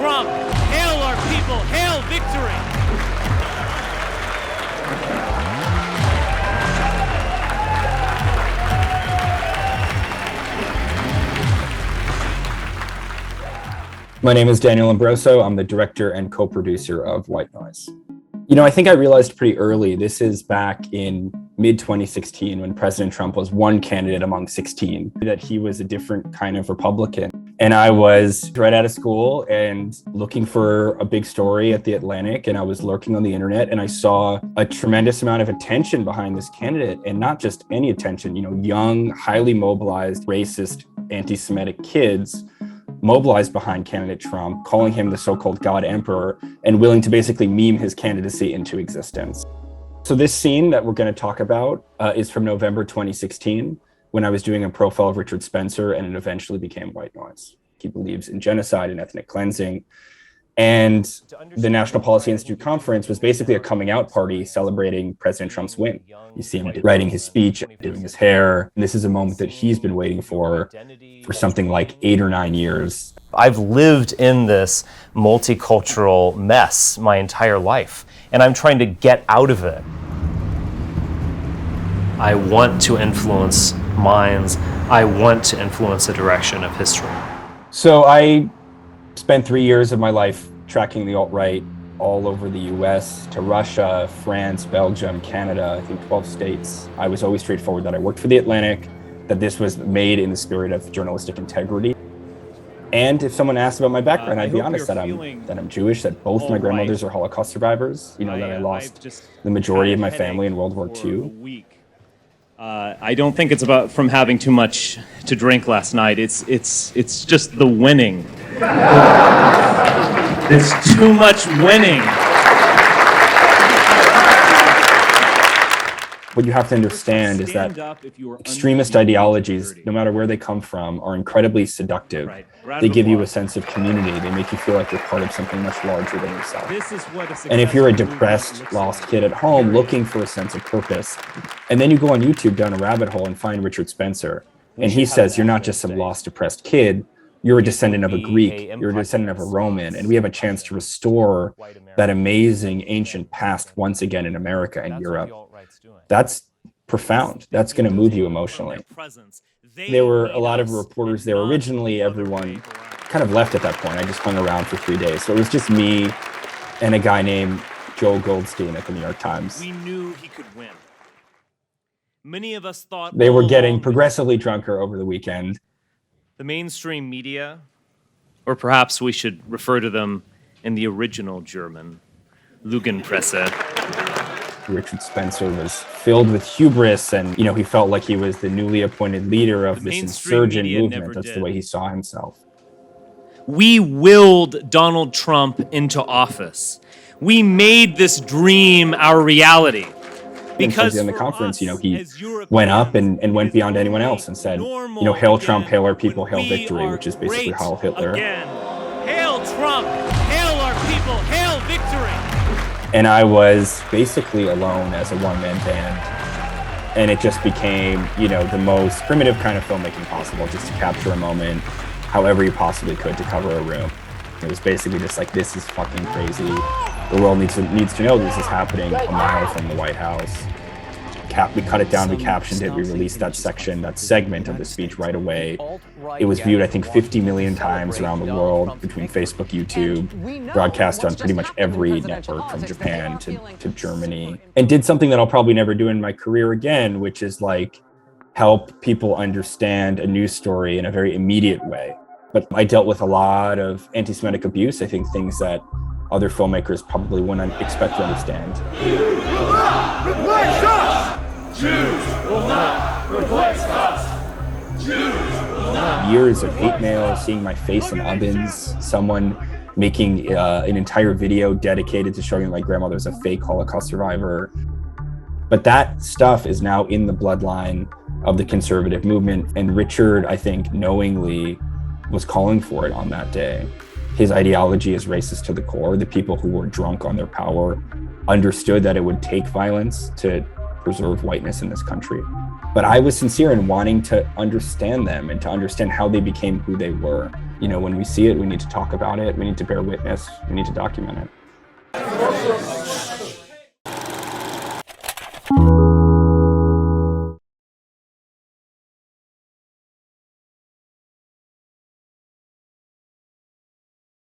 Trump! Hail our people! Hail victory! My name is Daniel Lombroso. I'm the director and co-producer of White Noise. You know, I think I realized pretty early, this is back in mid-2016 when President Trump was one candidate among 16, that he was a different kind of Republican. And I was right out of school and looking for a big story at The Atlantic, and I was lurking on the internet, and I saw a tremendous amount of attention behind this candidate, and not just any attention, you know, young, highly mobilized, racist, anti-Semitic kids mobilized behind candidate Trump, calling him the so-called God Emperor, and willing to basically meme his candidacy into existence. So this scene that we're going to talk about is from November 2016, when I was doing a profile of Richard Spencer, and it eventually became White Noise. He believes in genocide and ethnic cleansing. And the National Policy Institute Conference was basically a coming out party celebrating President Trump's win. You see him writing his speech, doing his hair. And this is a moment that he's been waiting for something like 8 or 9 years. I've lived in this multicultural mess my entire life, and I'm trying to get out of it. I want to influence minds. I want to influence the direction of history. So I spent 3 years of my life tracking the alt-right all over the US, to Russia, France, Belgium, Canada, I think 12 states. I was always straightforward that I worked for The Atlantic, that this was made in the spirit of journalistic integrity. And if someone asked about my background, I'd be honest that I'm Jewish, that both my grandmothers are Holocaust survivors, you know, that I lost the majority of my family in World War II. I don't think it's about from having too much to drink last night. It's just the winning. It's too much winning. What you have to understand is that extremist ideologies, no matter where they come from, are incredibly seductive. They give you a sense of community. They make you feel like you're part of something much larger than yourself. And if you're a depressed, lost kid at home looking for a sense of purpose, and then you go on YouTube down a rabbit hole and find Richard Spencer, and he says you're not just some lost, depressed kid, you're a descendant of a Greek, you're a descendant of a Roman, and we have a chance to restore that amazing ancient past once again in America and Europe. That's profound. That's going to move you emotionally. There were a lot of reporters there. Originally, everyone kind of left at that point. I just hung around for 3 days. So it was just me and a guy named Joel Goldstein at the New York Times. We knew he could win. Many of us thought they were getting progressively drunker over the weekend. The mainstream media, or perhaps we should refer to them in the original German, Lügenpresse. Richard Spencer was filled with hubris, and, you know, he felt like he was the newly appointed leader of this insurgent movement. That's the way he saw himself. We willed Donald Trump into office. We made this dream our reality. Because in the conference, you know, he went up and went beyond anyone else and said, you know, hail Trump, hail our people, hail victory, which is basically Heil Hitler. Hail Trump, hail our people, hail victory. And I was basically alone as a one-man band. And it just became, you know, the most primitive kind of filmmaking possible, just to capture a moment however you possibly could to cover a room. It was basically just like, this is fucking crazy. The world needs to know this is happening a mile from the White House. We cut it down, we captioned it, we released that section, that segment of the speech right away. It was viewed, I think, 50 million times around the world between Facebook, YouTube, broadcast on pretty much every network from Japan to Germany, and did something that I'll probably never do in my career again, which is like help people understand a news story in a very immediate way. But I dealt with a lot of anti-Semitic abuse, I think things that other filmmakers probably wouldn't expect to understand. Jews will not replace us. Jews will not. Years of hate mail, seeing my face in ovens, someone making an entire video dedicated to showing my grandmother was a fake Holocaust survivor. But that stuff is now in the bloodline of the conservative movement. And Richard, I think, knowingly was calling for it on that day. His ideology is racist to the core. The people who were drunk on their power understood that it would take violence to preserve whiteness in this country. But I was sincere in wanting to understand them and to understand how they became who they were. You know, when we see it, we need to talk about it. We need to bear witness. We need to document it.